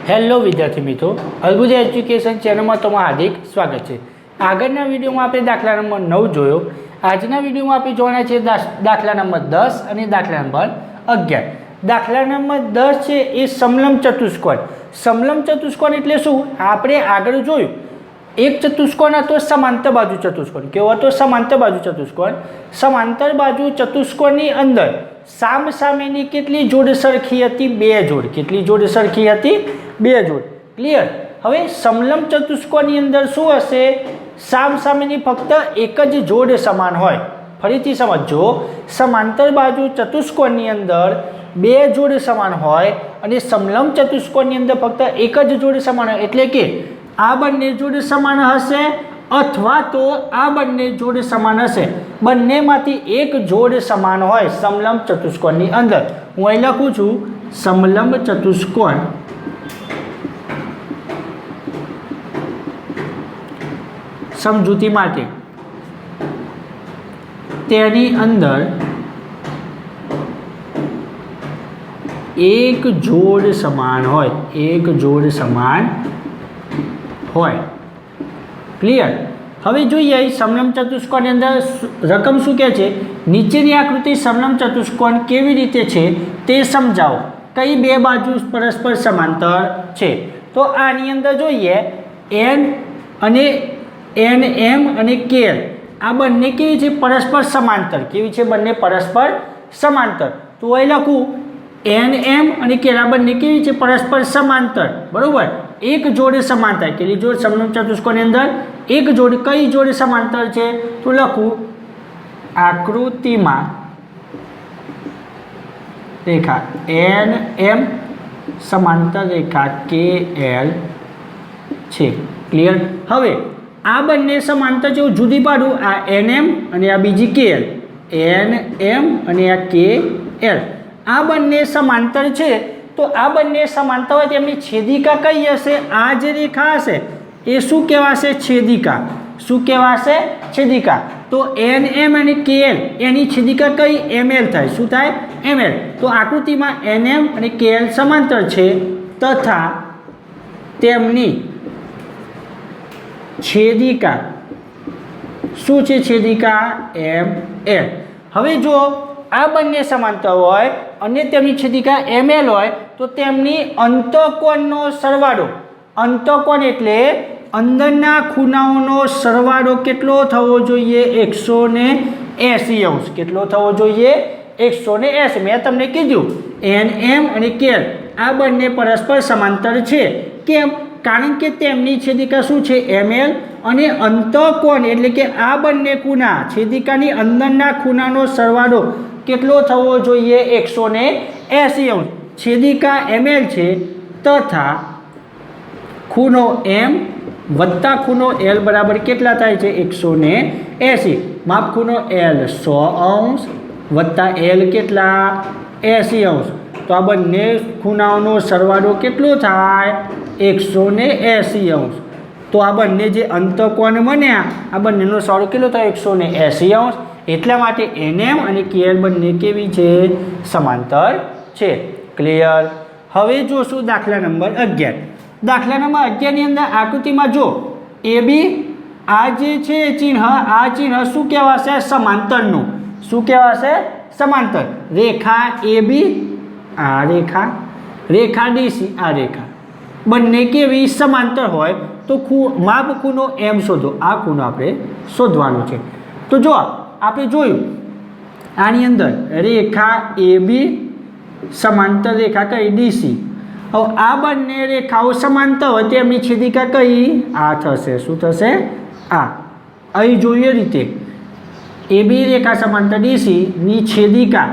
Hello વિદ્યાર્થી મિત્રો, અલગુજ education ચેનલમાં તમારું હાર્દિક સ્વાગત છે। આગળના વિડીયોમાં આપણે દાખલા નંબર 9 જોયો। આજના વિડીયોમાં આપણે જોવાના છે દાખલા નંબર 10 અને દાખલા નંબર 11। દાખલા નંબર 10 છે એ સમલંબ ચતુષ્કોણ। સમલંબ ચતુષ્કોણ એટલે શું? આપણે આગળ જોયું એક ચતુષ્કોણ હતો સમાંતર બાજુ ચતુષ્કોણ। કેવો હતો? સમાંતર બાજુ ચતુષ્કોણ। સમાંતર બાજુ ચતુષ્કોણની અંદર સામસામેની કેટલી જોડ સરખી હતી? 2 જોડ। કેટલી જોડ સરખી હતી? 2 જોડ। ક્લિયર? હવે સમલંબ ચતુષ્કોણની અંદર શું હશે? સામસામેની ફક્ત એક જ જોડ સમાન હોય। ફરીથી સમજો, સમાંતર બાજુ ચતુષ્કોણની અંદર 2 જોડ સમાન હોય અને સમલંબ ચતુષ્કોણની અંદર ફક્ત એક જ જોડ સમાન હોય। એટલે કે આ બંને જોડ સમાન હશે અથવા તો આ બંને જોડ સમાન હશે। બંનેમાંથી એક જોડ સમાન હોય સમલંબ ચતુષ્કોણની અંદર। હું અહીં લખું છું સમલંબ ચતુષ્કોણ સમજૂતી માટે તેની અંદર એક જોડ સમાન હોય। એક જોડ સમાન હોય। ક્લિયર? હવે જોઈએ સમલંબ ચતુષ્કોણની અંદર રકમ શું કહે છે? નીચેની આકૃતિ સમલંબ ચતુષ્કોણ કેવી રીતે છે તે સમજાવો। કઈ 2 બાજુ પરસ્પર સમાંતર છે? તો આની અંદર જોઈએ n અને nm અને kl આ બંને કેવી છે? પરસ્પર સમાંતર। કેવી છે? બંને પરસ્પર સમાંતર। તો અહીં લખું nm અને kl આ બંને કેવી છે? પરસ્પર સમાંતર। બરોબર? એક જોડ સમાંતર। કેટલી જોડ? સમલંબ ચતુષ્કોણની અંદર એક જોડ। કઈ જોડ સમાંતર છે? તો લખું આકૃતિમાં રેખા nm સમાંતર રેખા kl છે। ક્લિયર? હવે આ બંને સમાંતર છે હું જુદી પાડું, આ nm અને આ બીજી kl। nm અને આ kl આ બંને સમાંતર છે। તો આ બંને સમાંતર હોય તેમની છેદિકા કઈ હશે? આ જે રેખા હશે એ શું કહેવાશે? છેદિકા। શું કહેવાશે? છેદિકા। તો nm અને kl એની છેદિકા કઈ? ml થાય। શું થાય? ml। તો આકૃતિમાં nm અને kl સમાંતર છે તથા તેમની છેદિકા શું છે? છેદિકા ml। હવે જો આ બંને સમાંતર હોય અને તેમની છેદિકા ml હોય તો તેમની અંતઃકોણનો સરવાળો, અંતઃકોણ એટલે અંદરના ખૂણાઓનો સરવાળો કેટલો થવો જોઈએ? 180 અંશ। કેટલો થવો જોઈએ? 180। મેં તમને કીધું nm અને kl આ બંને પરસ્પર સમાંતર છે। કેમ? કારણ કે તેમની છેદિકા શું છે? ml અને અંતઃકોણ એટલે કે આ બંને ખૂણા છેદિકાની અંદરના ખૂણાનો સરવાળો કેટલો થવો જોઈએ? 180 અંશ। છેદિકા ml છે તથા ખૂણો m વત્તા ખૂણો l બરાબર કેટલા થાય છે? 180। માપ ખૂણો l 100 અંશ વત્તા l કેટલા? 80 અંશ। તો આ બંને ખૂણાઓનો સરવાળો કેટલો થાય? 180 અંશ। તો આ બંને જે અંતઃકોણ બન્યા આ બંનેનો સરવાળો કેટલો થાય? 180 અંશ। એટલા માટે nm અને kl બંને કેવી છે? સમાંતર છે। ક્લિયર? હવે જોશું દાખલા નંબર 11। દાખલા નંબર 11 ની અંદર આકૃતિમાં જો AB આ જે છે ચિહ્ન, આ ચિહ્ન શું કહેવાશે? સમાંતરનું। શું કહેવાશે? સમાંતર। રેખા AB આ રેખા, રેખા DC આ રેખા બંને કેવી? સમાંતર હોય તો માપ ખૂણો m શોધો। આ ખૂણો આપણે શોધવાનો છે। તો જો આપણે જોયું આની અંદર રેખા AB સમાંતર રેખા કઈ? DC। હવે આ બંને રેખાઓ સમાંતર હોય તો એમની છેદિકા કઈ? આ થશે। શું થશે? આ અહીં જોઈએ રીતે AB રેખા સમાંતર DC ની છેદિકા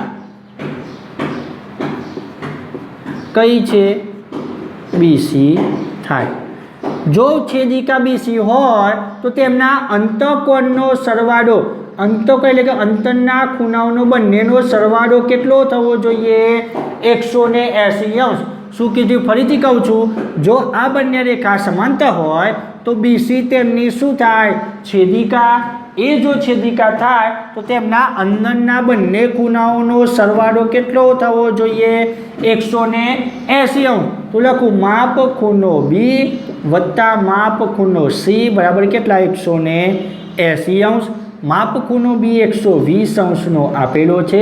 કઈ છે? BC થાય। જો છેદિકા BC હોય તો તેમના અંતઃકોણનો સરવાળો, અંતઃકોણ એટલે કે અંતરના ખૂણાઓનો બંનેનો સરવાળો કેટલો થવો જોઈએ? 180 અંશ। શું કીધું? ફરીથી કહું છું, જો આ બંને રેખા સમાંતર હોય તો BC તેમની શું થાય? છેદિકા એ જો છેદિકા થાય તો તેમના અંદરના બંને ખૂણાઓનો સરવાળો કેટલો થવો જોઈએ 180 અંશ તો લખું માપ ખૂણો બી વત્તા માપ ખૂણો સી બરાબર કેટલા 180 અંશ માપ ખૂણો બી 120 અંશનો આપેલો છે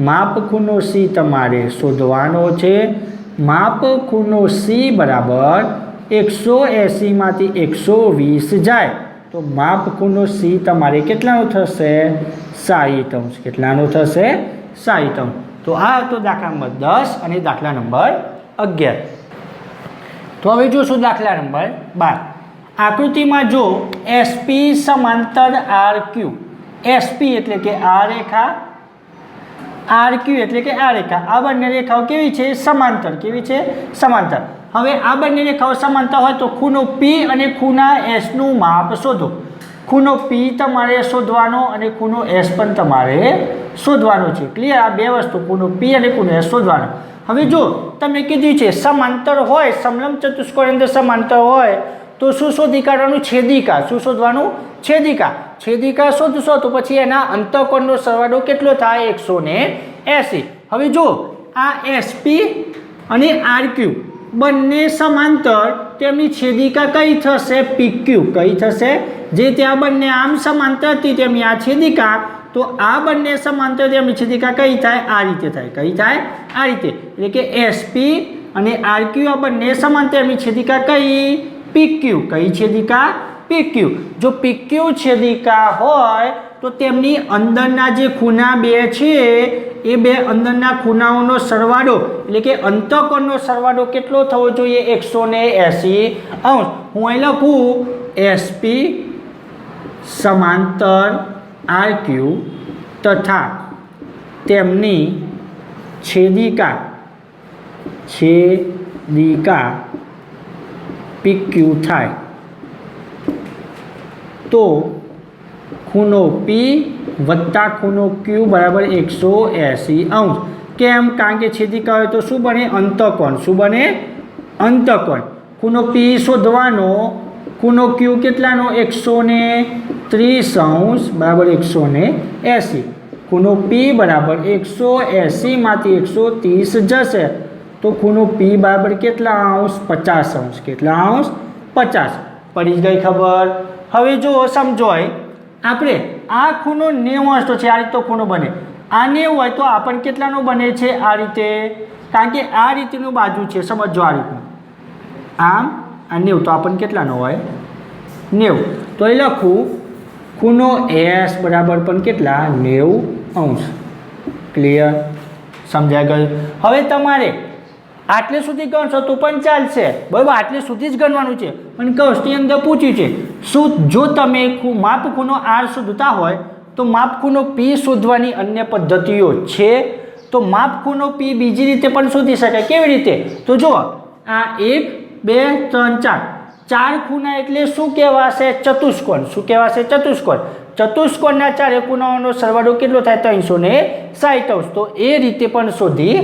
માપ ખૂણો સી તમારે શોધવાનો છે માપ ખૂણો સી બરાબર 180 માંથી 120 જાય તો માપ ખૂણો સી તમારે કેટલાનો થશે 60 અંશ કેટલાનો થશે 60 અંશ તો આ હતો દાખલા નંબર 10 અને દાખલા નંબર 11 તો હવે જોશું દાખલા નંબર 12 આકૃતિમાં જો એસપી સમાંતર આરક્યુ એસપી એટલે કે આ રેખા આરક્યુ એટલે કે આ રેખા આ બંને રેખાઓ કેવી છે સમાંતર કેવી છે સમાંતર હવે આ બંને રેખાઓ સમાંતર હોય તો ખૂણો P અને ખૂણા S નું માપ શોધો ખૂણો P તમારે શોધવાનો અને ખૂણો S પણ તમારે શોધવાનો છે ક્લિયર આ બે વસ્તુ ખૂણો P અને ખૂણો S શોધવાનો હવે જો તમે કીધું છે સમાંતર હોય સમલંબ ચતુષ્કોણ અંદર સમાંતર હોય તો શું શોધી કાઢવાનું છેદિકા શું શોધવાનું છેદિકા શોધશો તો પછી એના અંતઃકોણનો સરવાળો કેટલો થાય 180 હવે જો આ SP અને RQ બંને સમાંતર તેમની છેદિકા કઈ થશે PQ કઈ થશે જે ત્યાં બંને આમ સમાંતર હતી તેમની આ છેદિકા તો આ બંને સમાંતર તેમની છેદિકા કઈ થાય આ રીતે થાય કઈ થાય આ રીતે એટલે કે SP અને RQ આ બંને સમાંતર તેમની છેદિકા કઈ PQ કઈ છેદિકા PQ જો PQ છેદિકા હોય તો તેમની અંદરના જે ખૂણા બે છે એ બે અંદરના ખૂણાઓનો સરવાળો એટલે કે અંતઃકોણનો સરવાળો કેટલો થવો જોઈએ 180 અંશ હું અહીં લખું SP સમાંતર RQ તથા તેમની છેદિકા PQ થાય તો ખૂણો P વત્તા ખૂણો Q બરાબર 180 અંશ કેમ કારણ કે છેદિકા હોય તો શું બને અંતઃકોણ શું બને અંતઃકોણ ખૂણો P શોધવાનો ખૂણો Q કેટલાનો 130 અંશ બરાબર 180 ખૂણો P બરાબર 180 માંથી 130 જશે તો ખૂણો P બરાબર કેટલા અંશ 50 અંશ કેટલા અંશ 50 પડી ગઈ ખબર હવે જો સમજોય આપણે આ ખૂણો 90 અંશ તો છે આ રીતે તો ખૂણો બને આ 90 હોય તો આપણને કેટલાનો બને છે આ રીતે કારણ કે આ રીતનું બાજુ છે સમજો આ રીતનું આમ આ 90 તો આપણને કેટલાનો હોય 90 તો એ લખું ખૂણો S બરાબર પણ કેટલા 90 અંશ ક્લિયર સમજાય ગયું હવે તમારે આટલે સુધી ગણશો તો પણ ચાલશે બરાબર આટલે સુધી જ ગણવાનું છે પણ કૌશની અંદર પૂછ્યું છે શું જો તમે માપ ખૂણો R શોધતા હોય તો માપ ખૂણો P શોધવાની અન્ય પદ્ધતિઓ છે તો માપ ખૂણો P બીજી રીતે પણ શોધી શકાય કેવી રીતે તો જુઓ આ 1 2 3 4 ખૂણા એટલે શું કહેવાશે ચતુષ્કોણ શું કહેવાશે ચતુષ્કોણના ચારે ખૂણાઓનો સરવાળો કેટલો થાય 360 અંશ તો એ રીતે પણ શોધી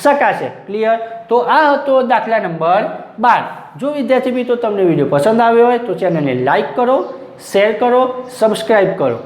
શકાશે ક્લિયર તો આ હતો દાખલા નંબર 12 જો વિદ્યાર્થી મિત્રો તમને વિડીયો પસંદ આવ્યો હોય તો ચેનલને લાઈક કરો શેર કરો સબસ્ક્રાઈબ કરો